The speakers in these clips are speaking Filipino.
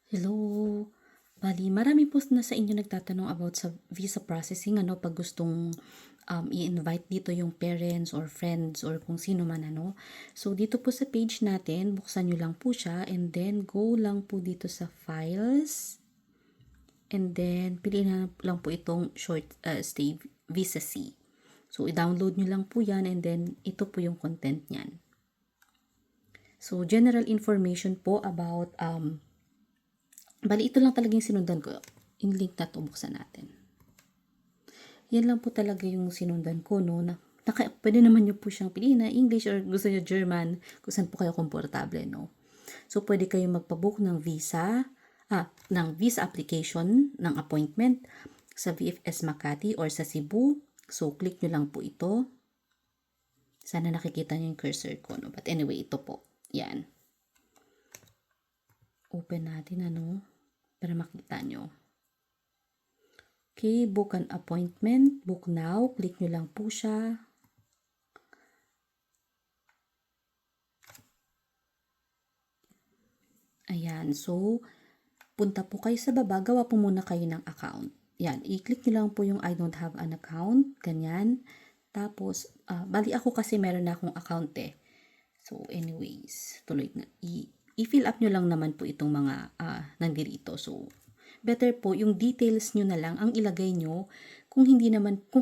Hello. Bali, marami po na sa inyo nagtatanong about sa visa processing, pag gustong i-invite dito yung parents or friends or kung sino man, So, dito po sa page natin, buksan nyo lang po siya and then go lang po dito sa files and then piliin na lang po itong short stay visa C. So, i-download nyo lang po yan and then ito po yung content niyan. So, general information po about bali, ito lang talaga yung sinundan ko. Yung link na to, buksan natin. Yan lang po talaga yung sinundan ko, no? Pwede naman nyo po siyang piliin na English or gusto nyo German, kung saan po kayo komportable, no? So, pwede kayo magpabook ng visa application, ng appointment sa VFS Makati or sa Cebu. So, click nyo lang po ito. Sana nakikita nyo yung cursor ko, no? But anyway, ito po. Yan. Open natin, para makita nyo. Okay, book an appointment. Book now. Click nyo lang po siya. Ayan. So, punta po kayo sa baba. Gawa po muna kayo ng account. Yan. I-click nyo lang po yung I don't have an account. Ganyan. Tapos, bali ako kasi meron na akong account eh. So, anyways, tuloy na. I-fill up nyo lang naman po itong mga nandito. So, better po yung details nyo na lang ang ilagay nyo kung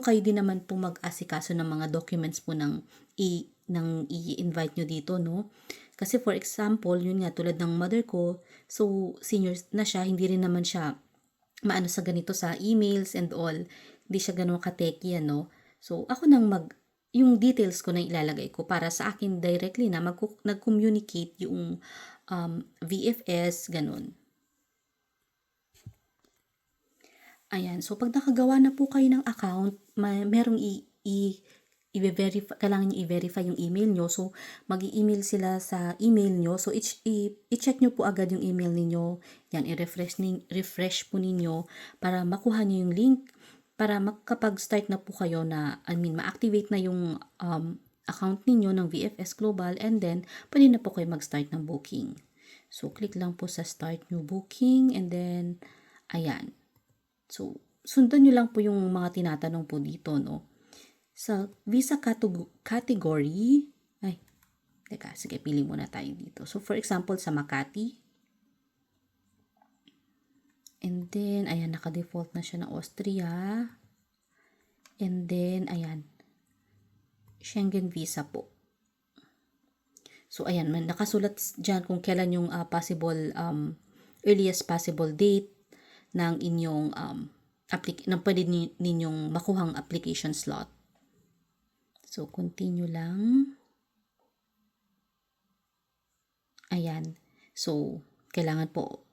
kayo din naman po mag-asikaso ng mga documents po ng i-invite nyo dito, no? Kasi for example, yun nga tulad ng mother ko, so senior na siya, hindi rin naman siya maano sa ganito sa emails and all. Hindi siya ganun ka-techy, no? So ako yung details ko na ilalagay ko para sa akin directly na nag-communicate yung VFS, ganun. Ayan. So, pag nakagawa na po kayo ng account, merong kailangan nyo i-verify yung email nyo. So, mag-i-email sila sa email nyo. So, i-check nyo po agad yung email ninyo. Yan, refresh po ninyo para makuha nyo yung link para makapag-start na po kayo ma-activate na yung account ninyo ng VFS Global and then, pwede na po kayo mag-start ng booking. So, click lang po sa start new booking and then, ayan. So, sundan nyo lang po yung mga tinatanong po dito, no? Sa visa category, sige, pili muna tayo dito. So, for example, sa Makati. And then, ayan, naka-default na siya ng Austria. And then, ayan, Schengen visa po. So, ayan, nakasulat dyan kung kailan yung earliest possible date ng inyong pwede ninyong makuhang application slot. So, continue lang. Ayan. So, kailangan po,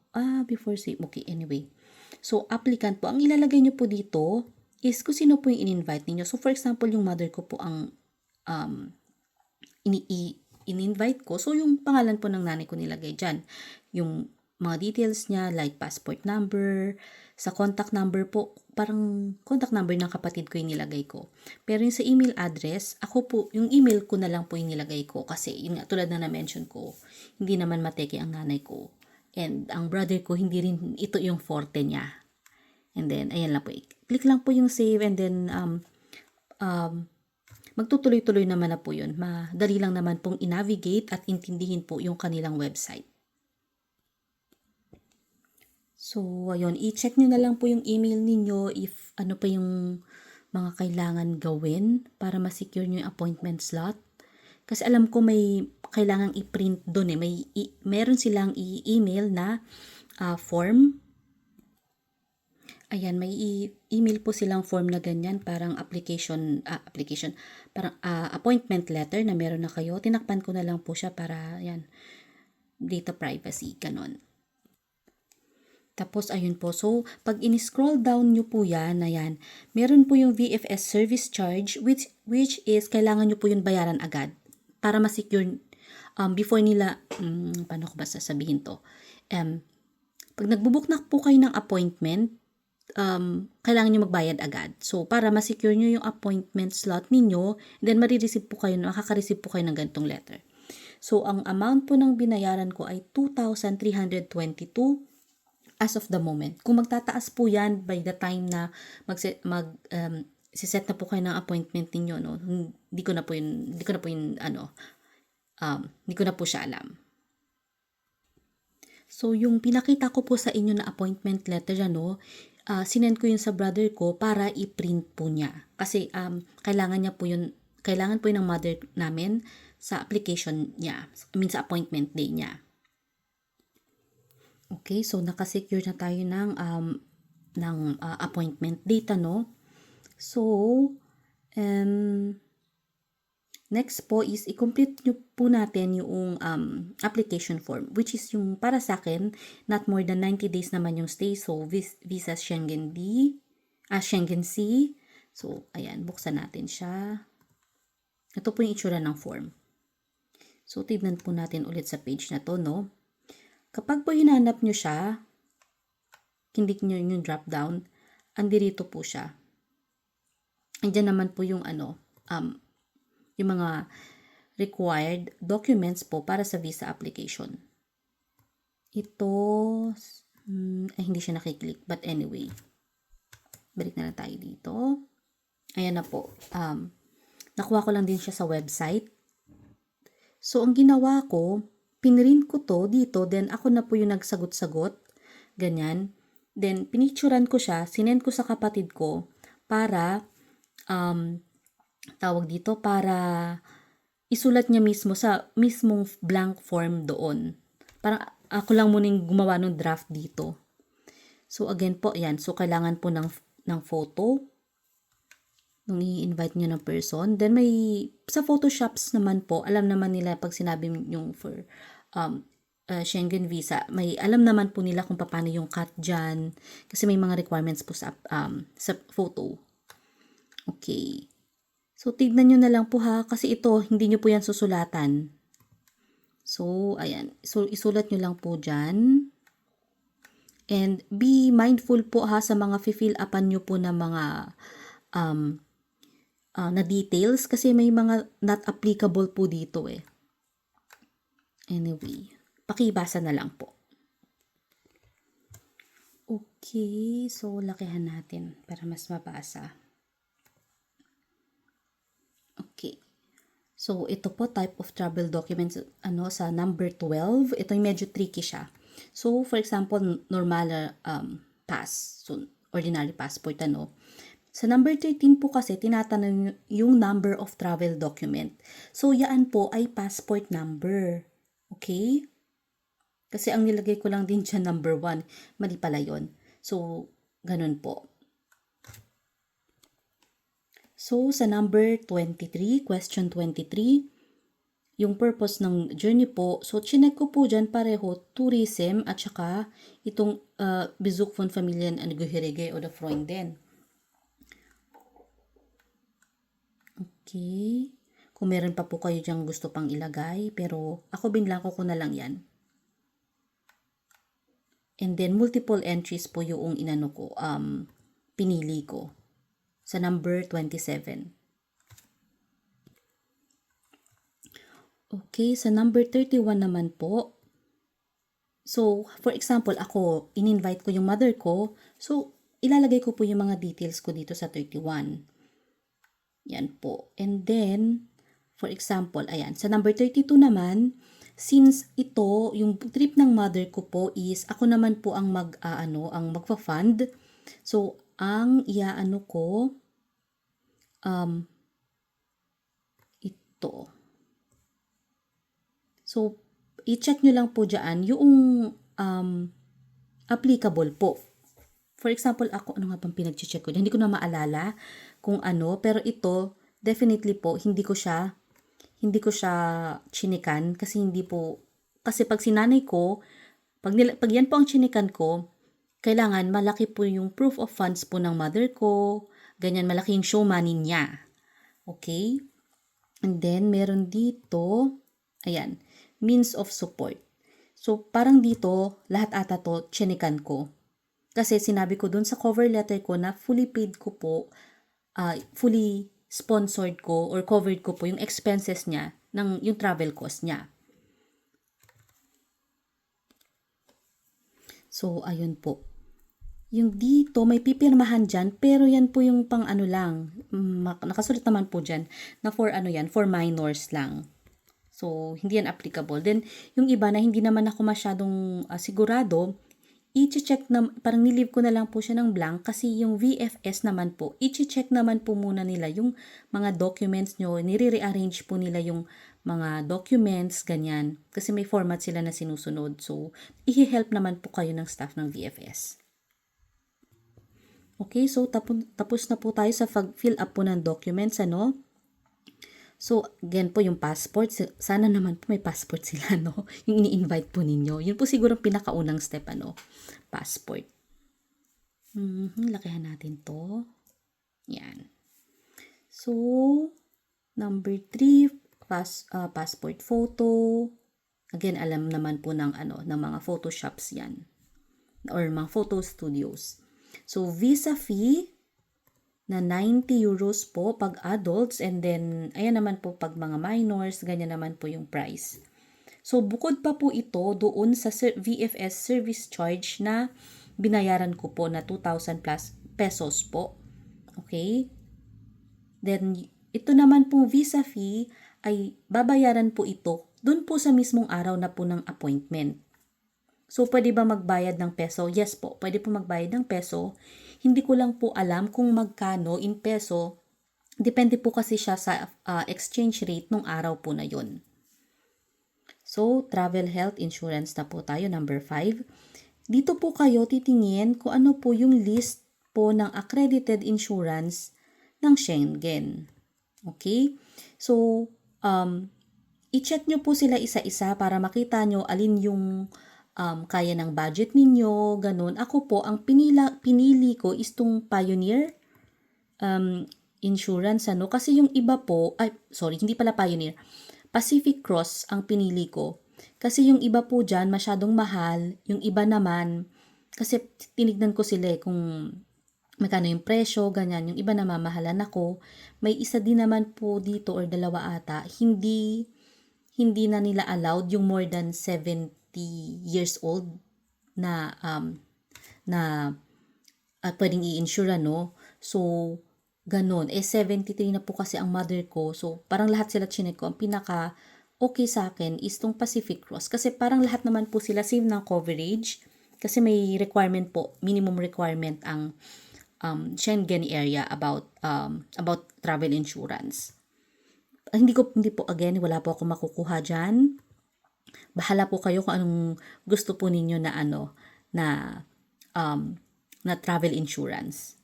before say, okay, anyway. So, applicant po, ang ilalagay nyo po dito is kung sino po yung in-invite ninyo. So, for example, yung mother ko po ang in-invite ko. So, yung pangalan po ng nanay ko nilagay dyan. Yung mga details niya, like passport number, sa contact number po, parang contact number ng kapatid ko yung nilagay ko. Pero yung sa email address, ako po, yung email ko na lang po yung nilagay ko. Kasi, yun nga, tulad na na-mention ko, hindi naman mateke ang nanay ko. And ang brother ko, hindi rin ito yung forte niya. And then, ayan lang po. Click lang po yung save and then, magtutuloy-tuloy naman na po yun. Madali lang naman pong i-navigate at intindihin po yung kanilang website. So, ayun, i-check nyo na lang po yung email ninyo if ano pa yung mga kailangan gawin para ma-secure nyo yung appointment slot. Kasi alam ko may kailangang i-print doon eh. Meron silang i-email na form. Ayan, may email po silang form na ganyan, parang parang appointment letter na meron na kayo. Tinakpan ko na lang po siya para, yan, data privacy, ganon. Tapos, ayun po. So, pag in-scroll down nyo po yan, ayan, meron po yung VFS service charge, which is, kailangan nyo po yun bayaran agad para ma-secure, before nila, paano ko ba sasabihin to? Pag nagbubook na po kayo ng appointment, kailangan nyo magbayad agad. So, para ma-secure nyo yung appointment slot ninyo, then makaka-receive po kayo ng ganitong letter. So, ang amount po ng binayaran ko ay 2,322 as of the moment. Kung magtataas po yan by the time na siset na po kayo ng appointment ninyo, no? Hindi ko na po yun, hindi ko na po siya alam. So, yung pinakita ko po sa inyo na appointment letter, sinend ko yun sa brother ko para i-print po niya. Kasi, kailangan po yun ng mother namin sa application niya. Sa appointment day niya. Okay, so nakasecure na tayo ng appointment date, So, next po is i-complete nyo po natin yung application form, which is yung para sa akin, not more than 90 days naman yung stay. So, visa Schengen Schengen C. So, ayan, buksan natin siya. Ito po yung itsura ng form. So, tignan po natin ulit sa page na to, no? Kapag po hinanap nyo siya, kindik nyo yung drop down, andirito po siya. Andiyan naman po yung yung mga required documents po para sa visa application. Ito, hindi siya nakiklik. But anyway, balik na lang tayo dito. Ayan na po. Nakuha ko lang din siya sa website. So, ang ginawa ko, pinrint ko to dito, then ako na po yung nagsagot-sagot. Ganyan. Then, pinicturan ko siya, sinend ko sa kapatid ko para para isulat niya mismo sa mismong blank form doon. Parang ako lang muning gumawa ng draft dito. So again po, yan. So kailangan po ng photo nung i-invite niyo ng person. Then may sa Photoshops naman po, alam naman nila pag sinabi yung for Schengen visa, may alam naman po nila kung paano yung cut dyan. Kasi may mga requirements po sa photo. Okay. So, tignan nyo na lang po ha, kasi ito, hindi nyo po yan susulatan. So, ayan. So, isulat nyo lang po dyan. And be mindful po ha sa mga fill upan nyo po na mga na details kasi may mga not applicable po dito eh. Anyway, pakibasa na lang po. Okay, so lakihan natin para mas mabasa. Okay. So, ito po, type of travel documents, sa number 12. Ito yung medyo tricky siya. So, for example, normal pass. So, ordinary passport, Sa number 13 po kasi, tinatanong yung number of travel document. So, yan po ay passport number. Okay? Kasi ang nilagay ko lang din dyan number 1. Mali pala yun. So, ganun po. So, sa number 23, question 23, yung purpose ng journey po, so, chinek ko po dyan pareho, tourism at saka itong Besuch von Familien Angehörige oder Freunden. Okay. Kung meron pa po kayo dyan gusto pang ilagay, pero ako binlangko ko na lang yan. And then, multiple entries po yung pinili ko. Sa number 27. Okay, sa number 31 naman po. So, for example, ako, in-invite ko yung mother ko. So, ilalagay ko po yung mga details ko dito sa 31. Yan po. And then, for example, ayan, sa number 32 naman, since ito, yung trip ng mother ko po is, ako naman po ang magfa-fund. So, ang iaano ko, ito. So, i-check nyo lang po dyan yung applicable po. For example, ako, ano nga bang pinag-check ko? Hindi ko na maalala kung ano, pero ito, definitely po, hindi ko siya chinikan kasi kasi pag sinanay ko, pag yan po ang chinikan ko, kailangan malaki po yung proof of funds po ng mother ko, ganyan, malaki yung show money niya. Okay? And then, meron dito, ayan, means of support. So, parang dito, lahat ata to, chinikan ko. Kasi sinabi ko dun sa cover letter ko na fully paid ko po, fully sponsored ko or covered ko po yung expenses niya, yung travel cost niya. So, ayun po. Yung dito, may pipirmahan dyan, pero yan po yung pang ano lang. Nakasulat naman po dyan na for ano yan, for minors lang. So, hindi yan applicable. Then, yung iba na hindi naman ako masyadong sigurado, i-check na, parang nilive ko na lang po siya ng blank kasi yung VFS naman po, i-check naman po muna nila yung mga documents nyo, nire-rearrange po nila yung mga documents, ganyan. Kasi may format sila na sinusunod. So, i-help naman po kayo ng staff ng VFS. Okay, so tapos na po tayo sa fill up po ng documents, ano? So, again po yung passport. Sana naman po may passport sila, no? Yung ini-invite po ninyo. Yun po siguro pinakaunang step, ano? Passport. Lakihan natin to. Yan. So, number 3, passport photo. Again, alam naman po ng ng mga photoshops yan. Or mga photo studios. So, visa fee na 90 euros po pag adults, and then, ayan naman po pag mga minors, ganyan naman po yung price. So, bukod pa po ito doon sa VFS service charge na binayaran ko po na 2,000 plus pesos po. Okay? Then, ito naman pong visa fee ay babayaran po ito doon po sa mismong araw na po ng appointment. So, pwede ba magbayad ng peso? Yes po, pwede po magbayad ng peso. Hindi ko lang po alam kung magkano in peso. Depende po kasi siya sa exchange rate nung araw po na yun. So, travel health insurance na po tayo, number 5. Dito po kayo titingin kung ano po yung list po ng accredited insurance ng Schengen. Okay? So, i-check nyo po sila isa-isa para makita nyo alin yung kaya ng budget ninyo, ganun. Ako po, ang pinili ko is tong Pioneer insurance, ano. Kasi yung iba po, hindi pala Pioneer. Pacific Cross ang pinili ko. Kasi yung iba po dyan, masyadong mahal. Yung iba naman, kasi tinignan ko sila kung magkano yung presyo, ganyan. Yung iba na mamahalan ako. May isa din naman po dito or dalawa ata, hindi na nila allowed yung more than 70 years old na pwedeng i-insure, no? So, ganun. 73 na po kasi ang mother ko. So, parang lahat sila chinek ko. Ang pinaka okay sa akin is tong Pacific Cross. Kasi parang lahat naman po sila same ng coverage. Kasi may requirement po, minimum requirement ang Schengen area about travel insurance. Hindi po again, wala po ako makukuha dyan. Bahala po kayo kung anong gusto po ninyo na na travel insurance.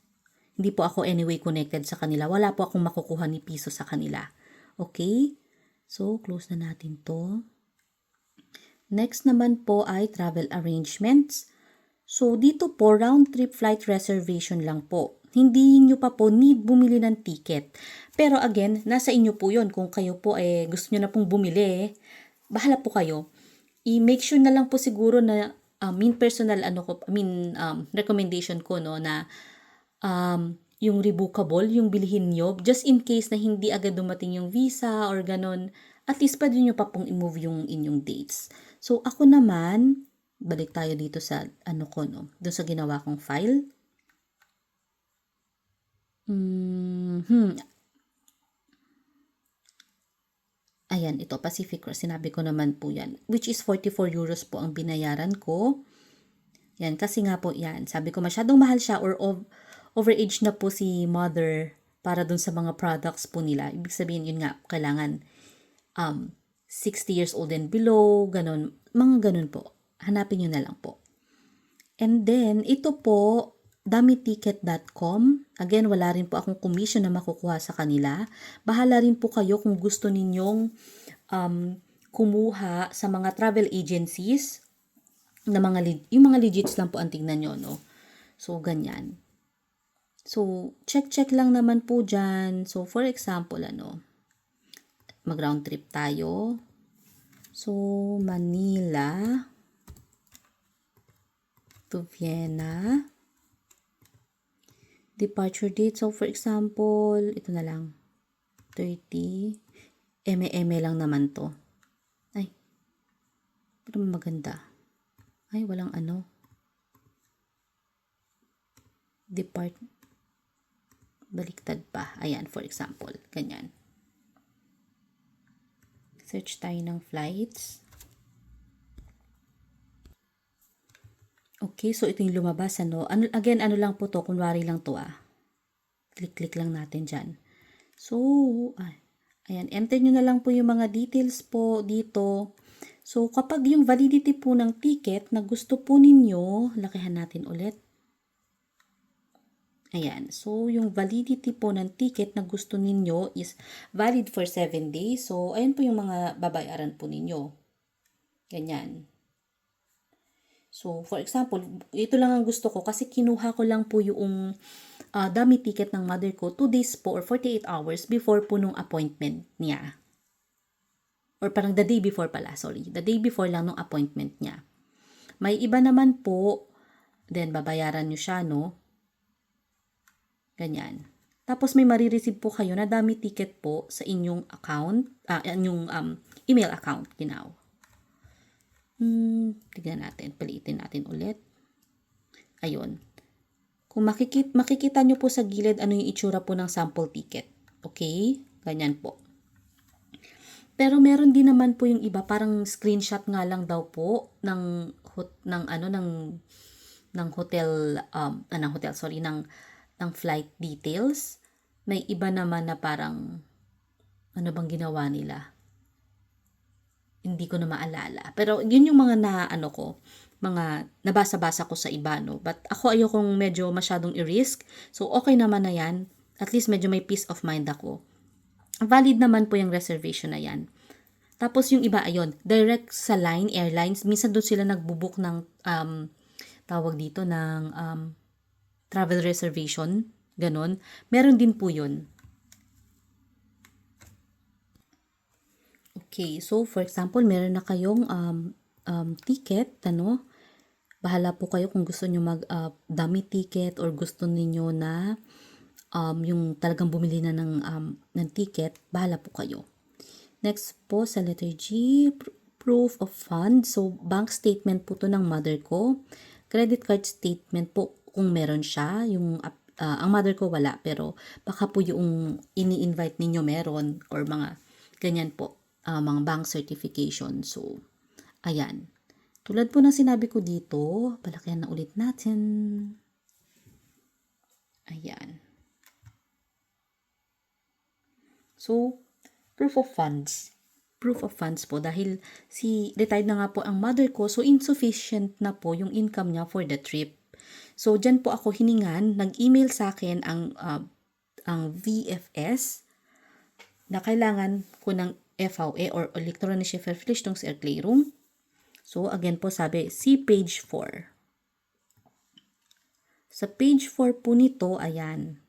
Hindi po ako anyway connected sa kanila. Wala po akong makukuha ni piso sa kanila. Okay? So, close na natin to. Next naman po ay travel arrangements. So, dito po, round trip flight reservation lang po. Hindi nyo pa po need bumili ng ticket. Pero again, nasa inyo po yon. Kung kayo po gusto nyo na pong bumili, bahala po kayo. I-make sure na lang po siguro na personal recommendation ko, no, na yung revocable, yung bilhin nyo, just in case na hindi agad dumating yung visa or ganon, at least pwede nyo pa pong i-move yung inyong dates. So, ako naman, balik tayo dito sa doon sa ginawa kong file. Ayan, ito, Pacific Cross. Sinabi ko naman po yan. Which is 44 euros po ang binayaran ko. Yan, kasi nga po yan. Sabi ko masyadong mahal siya or overage na po si mother para dun sa mga products po nila. Ibig sabihin, yun nga, kailangan 60 years old and below, ganun. Mga ganun po. Hanapin nyo na lang po. And then, ito po, damiticket.com. Again, wala rin po akong commission na makukuha sa kanila. Bahala rin po kayo kung gusto ninyong kumuha sa mga travel agencies na yung mga legits lang po ang tingnan nyo, no? So, ganyan. So, check lang naman po dyan. So, for example, mag-round trip tayo. So, Manila to Vienna. Departure date. So, for example, ito na lang. 30. Eme lang naman to. Ay. Pero maganda. Ay, walang depart, baliktad pa. Ayan, for example, ganyan. Search tayo ng flights. Okay, so ito yung lumabas, ano. Again, ano lang po to, kunwari lang to Click-click lang natin dyan. So, ayan, enter nyo na lang po yung mga details po dito. So, kapag yung validity po ng ticket na gusto po ninyo, lakihan natin ulit. Ayan, so yung validity po ng ticket na gusto ninyo is valid for 7 days. So, ayan po yung mga babayaran po ninyo. Ganyan. So, for example, ito lang ang gusto ko kasi kinuha ko lang po yung dummy ticket ng mother ko 2 days po or 48 hours before po nung appointment niya. Or parang the day before pala, sorry. The day before lang nung appointment niya. May iba naman po, then babayaran nyo siya, no? Ganyan. Tapos may marireceive po kayo na dummy ticket po sa inyong account, inyong email account, ginaw. Tignan natin, paliitin natin ulit. Ayun. Kung makikita nyo po sa gilid ano yung itsura po ng sample ticket. Okay? Ganyan po. Pero meron din naman po yung iba, parang screenshot nga lang daw po ng flight details. May iba naman na parang ano bang ginawa nila? Hindi ko na maalala. Pero yun yung mga mga nabasa-basa ko sa iba, no? But ako ayokong medyo masyadong i-risk. So, okay naman na yan. At least medyo may peace of mind ako. Valid naman po yung reservation na yan. Tapos yung iba, ayun, direct sa airlines. Minsan doon sila nagbubook ng, tawag dito, ng travel reservation. Ganon. Meron din po yun. Okay, so for example, meron na kayong ticket, bahala po kayo kung gusto nyo dummy ticket or gusto niyo na yung talagang bumili na ng ticket, bahala po kayo. Next po sa letter G, proof of funds. So, bank statement po to ng mother ko. Credit card statement po kung meron siya. Ang mother ko wala, pero baka po yung ini-invite ninyo meron or mga ganyan po. Mga bank certification. So, ayan. Tulad po ng sinabi ko dito, palakihan na ulit natin. Ayan. So, proof of funds. Proof of funds po dahil retired na nga po ang mother ko, so insufficient na po yung income niya for the trip. So, dyan po ako hiningan, nag-email sa akin ang VFS na kailangan ko ng FAA or Elektronische Verpflichtungserklärung. So, again po sabi, see page 4. Sa page 4 po nito, ayan,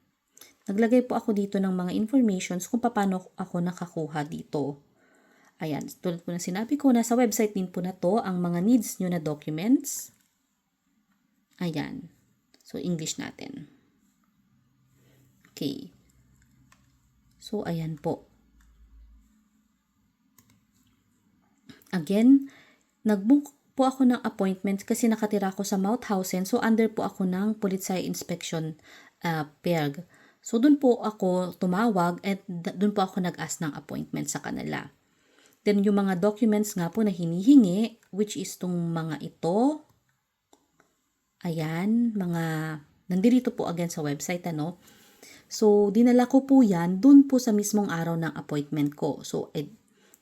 naglagay po ako dito ng mga informations kung paano ako nakakuha dito. Ayan, tulad po na sinabi ko, nasa website din po na to ang mga needs nyo na documents. Ayan. So, English natin. Okay. So, ayan po. Again, nag-book po ako ng appointment kasi nakatira ako sa Mauthausen. So, under po ako ng Polizei Inspection PERG. So, dun po ako tumawag at dun po ako nag-ask ng appointment sa kanila. Then, yung mga documents nga po na hinihingi, which is tong mga ito. Ayan, nandito po again sa website, So, dinala ko po yan dun po sa mismong araw ng appointment ko. So,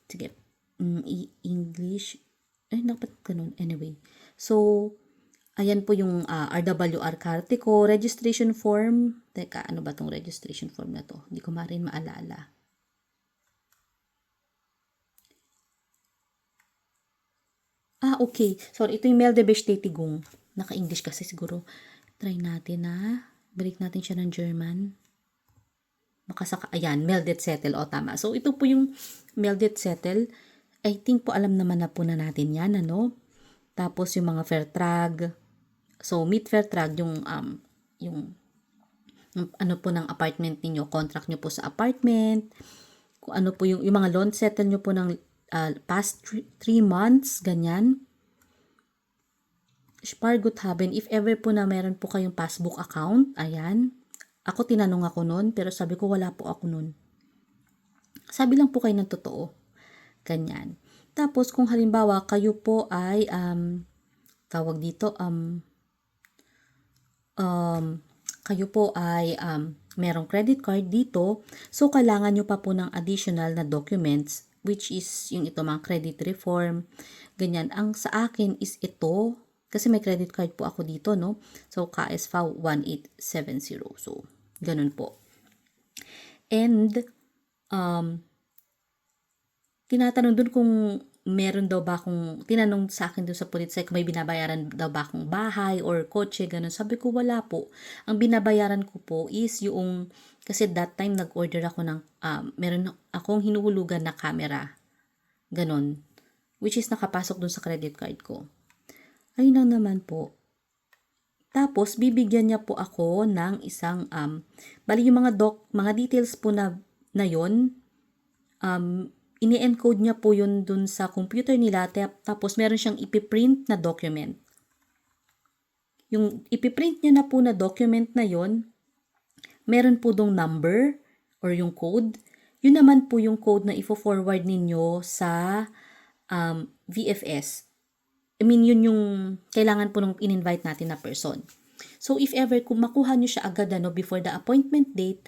sige, English, dapat ganun, anyway. So, ayan po yung RWR carte ko, registration form. Teka, ano ba tong registration form na to? Hindi ko marin maalala. Okay. Sorry, ito yung Meldebestätigung. Naka-English kasi siguro. Try natin balik natin siya ng German. Ayan, Meldet Settle. Tama. So, ito po yung Meldet Settle. I think po alam naman na po na natin yan, Tapos yung mga Vertrag. So, Mietvertrag, yung ano po ng apartment niyo, contract niyo po sa apartment. Kung ano po yung mga loan settle niyo po ng past 3 months, ganyan. Sparguthaben, if ever po na meron po kayong passbook account, ayan. Ako tinanong ako nun, pero sabi ko wala po ako nun. Sabi lang po kayo ng totoo. Ganyan. Tapos kung halimbawa kayo po ay tawag dito kayo po ay merong credit card dito, so kailangan nyo pa po ng additional na documents, which is yung ito mga credit reform, ganyan. Ang sa akin is ito, kasi may credit card po ako dito, no? So, KSFAW 1870. So, ganun po. And, tinatanong dun kung meron daw ba akong, tinanong sa akin doon sa Politsek, kung may binabayaran daw ba akong bahay or kotse, ganun. Sabi ko, wala po. Ang binabayaran ko po is yung, kasi that time nag-order ako ng, meron akong hinuhulugan na camera. Ganun. Which is nakapasok doon sa credit card ko. Ayun lang naman po. Tapos, bibigyan niya po ako ng isang, bali yung mga details po na yon, ini-encode niya po yun dun sa computer nila, tapos meron siyang ipiprint na document. Yung ipiprint niya na po na document na yon, meron po dong number or yung code. Yun naman po yung code na ifo-forward ninyo sa VFS. I mean, yun yung kailangan po nung in-invite natin na person. So, if ever kung makuha nyo siya agad before the appointment date,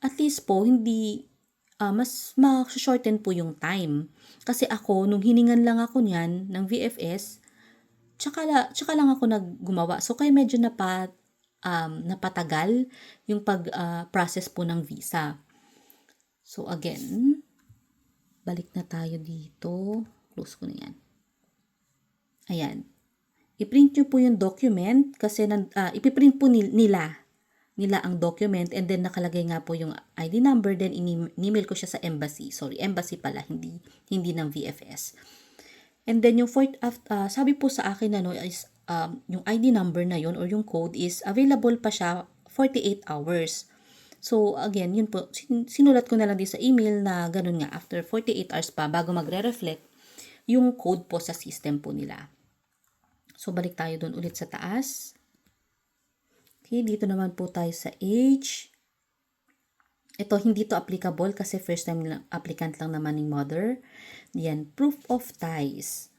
at least po, hindi, mas ma-shorten po yung time. Kasi ako, nung hiningan lang ako niyan ng VFS, tsaka lang ako naggumawa. So, kaya medyo napatagal yung pag-process po ng visa. So, again, balik na tayo dito. Close ko na yan. Ayan. I-print nyo po yung document kasi ipiprint po nila ang document, and then nakalagay nga po yung ID number, then in-email ko siya sa embassy. Sorry, embassy pala, hindi ng VFS. And then yung sabi po sa akin is yung ID number na yon or yung code is available pa siya 48 hours. So again, yun po, sinulat ko na lang din sa email na ganun nga, after 48 hours pa bago magre-reflect yung code po sa system po nila. So, balik tayo doon ulit sa taas. Okay, dito naman po tayo sa age. Ito, hindi to applicable kasi first time applicant lang naman ng mother. Yan, proof of ties.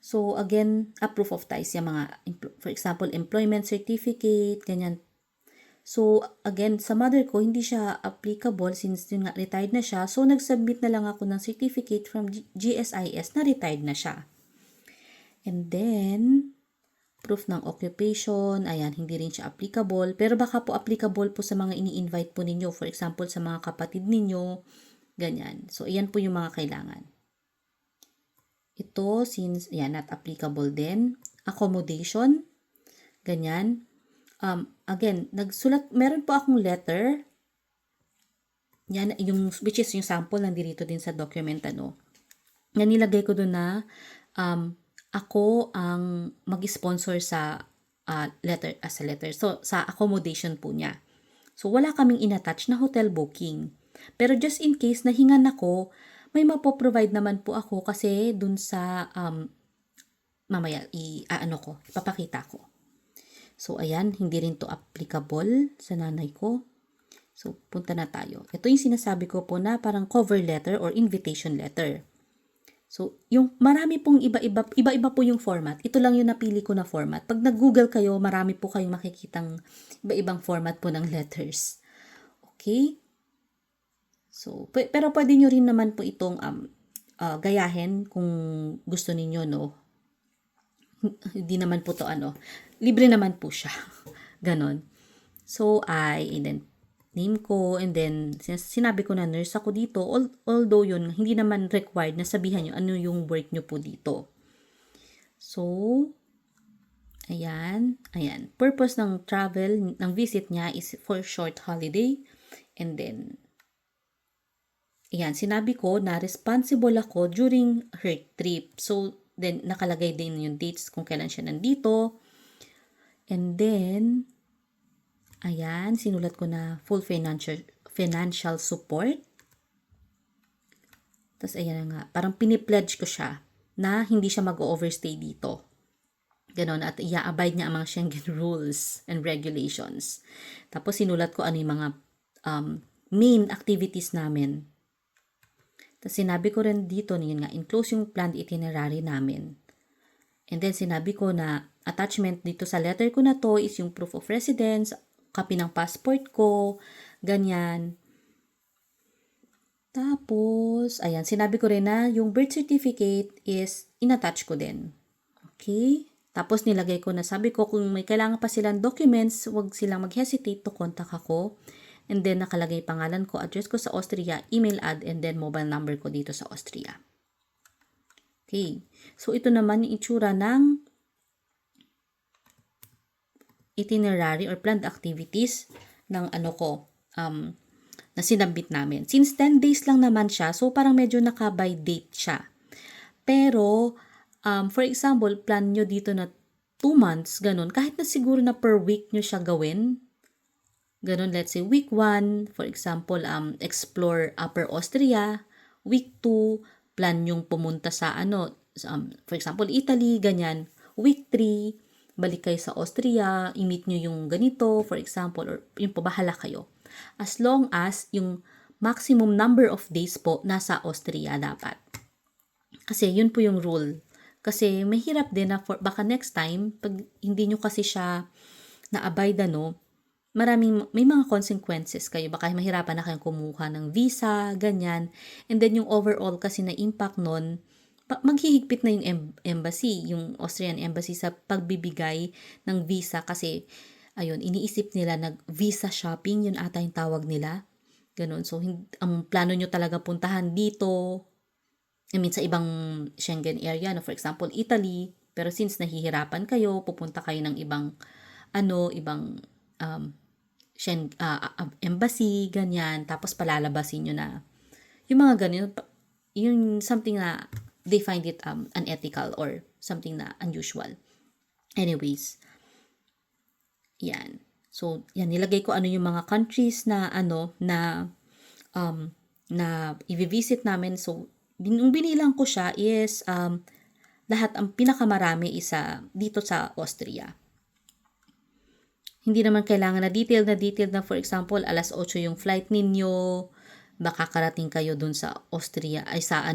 So, again, proof of ties, yung mga, for example, employment certificate, ganyan. So, again, sa mother ko, hindi siya applicable since yun nga, retired na siya. So, nag-submit na lang ako ng certificate from GSIS na retired na siya. And then, proof ng occupation, ayan, hindi rin siya applicable. Pero baka po applicable po sa mga ini-invite po ninyo. For example, sa mga kapatid ninyo, ganyan. So, ayan po yung mga kailangan. Ito, since, ayan, not applicable din. Accommodation, ganyan. Again, meron po akong letter. Yan, which is yung sample, nandito din sa document, na nilagay ko doon na, ako ang mag-sponsor sa letter. So, sa accommodation po niya. So, wala kaming inattach na hotel booking. Pero just in case nahingan ako, may mapoprovide naman po ako kasi dun sa, mamaya, ipapakita ko. So, ayan, hindi rin to applicable sa nanay ko. So, punta na tayo. Ito yung sinasabi ko po na parang cover letter or invitation letter. So, yung marami pong iba-iba po yung format. Ito lang yung napili ko na format. Pag nag-Google kayo, marami po kayong makikitang iba-ibang format po ng letters. Okay? So, pero pwede nyo rin naman po itong gayahin kung gusto ninyo, no? Hindi naman po to libre naman po siya. Ganon. So, and then name ko, and then sinabi ko na nurse ako dito, although yun, hindi naman required na sabihan nyo ano yung work nyo po dito. So, ayan. Purpose ng travel, ng visit niya is for short holiday, and then, ayan, sinabi ko na responsible ako during her trip. So, then, nakalagay din yung dates kung kailan siya nandito, and then, ayan, sinulat ko na full financial support. Tapos, ayan nga, parang pinipledge ko siya na hindi siya mag-overstay dito. Ganon, at i-abide niya ang mga Schengen rules and regulations. Tapos sinulat ko ano yung mga main activities namin. Tapos sinabi ko rin dito, yun nga, enclose yung planned itinerary namin. And then sinabi ko na attachment dito sa letter ko na to is yung proof of residence, copy ng passport ko, ganyan. Tapos, ayan, sinabi ko rin na yung birth certificate is inattach ko din. Okay? Tapos nilagay ko na, sabi ko kung may kailangan pa silang documents, wag silang mag-hesitate to contact ako. And then nakalagay pangalan ko, address ko sa Austria, email ad, and then mobile number ko dito sa Austria. Okay. So ito naman yung itsura ng itinerary or planned activities ng ano ko, na sinabit namin. Since 10 days lang naman siya, so parang medyo naka-by date siya. Pero, for example, plan nyo dito na 2 months, ganun, kahit na siguro na per week nyo siya gawin, ganun, let's say week 1, for example, explore Upper Austria, week 2, plan yung pumunta sa for example, Italy, ganyan, week 3, balik kayo sa Austria, i-meet nyo yung ganito, for example, or yung pabahala kayo. As long as yung maximum number of days po nasa Austria dapat. Kasi yun po yung rule. Kasi mahirap din na baka next time, pag hindi nyo kasi siya na-abide may mga consequences kayo. Baka mahirapan na kayong kumuha ng visa, ganyan. And then yung overall kasi na impact nun, maghihigpit na yung embassy, yung Austrian embassy sa pagbibigay ng visa kasi ayun, iniisip nila visa shopping, yun ata yung tawag nila. Ganun. So, ang plano nyo talaga puntahan dito, sa ibang Schengen area, for example, Italy, pero since nahihirapan kayo, pupunta kayo ng ibang embassy, ganyan, tapos palalabasin nyo na yung mga ganyan, yung something na they find it unethical or something na unusual. Anyways, yan. So, yan, nilagay ko yung mga countries na na i-visit namin. So, binilang ko siya is lahat ang pinakamarami isa dito sa Austria. Hindi naman kailangan na detailed na for example, alas 8 yung flight ninyo, baka karating kayo dun sa Austria, ay sa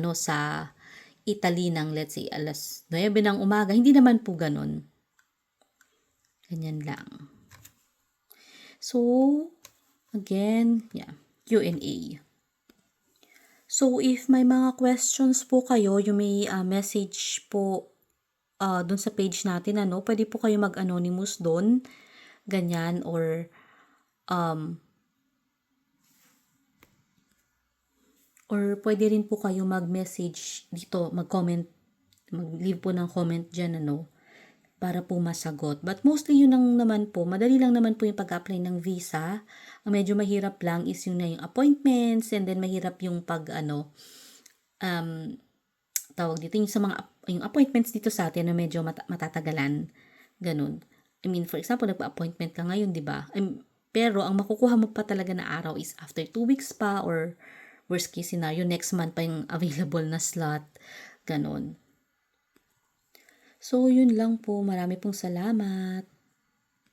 Italy ng let's say alas 9 ng umaga. Hindi naman po ganun. Ganyan lang. So, again, yeah, Q&A. So, if may mga questions po kayo, yung may message po dun sa page natin, pwede po kayo mag-anonymous dun, ganyan, or pwede rin po kayo mag-message dito, mag-comment, mag-leave po ng comment dyan, para po masagot. But mostly yun naman po, madali lang naman po yung pag-apply ng visa. Ang medyo mahirap lang is yung appointments, and then mahirap yung tawag dito, yung appointments dito sa atin na medyo matatagalan. Ganun. For example, nagpa-appointment ka ngayon, di ba? Pero ang makukuha mo pa talaga na araw is after 2 weeks pa, or worst case scenario, next month pa yung available na slot. Ganun. So, yun lang po. Marami pong salamat.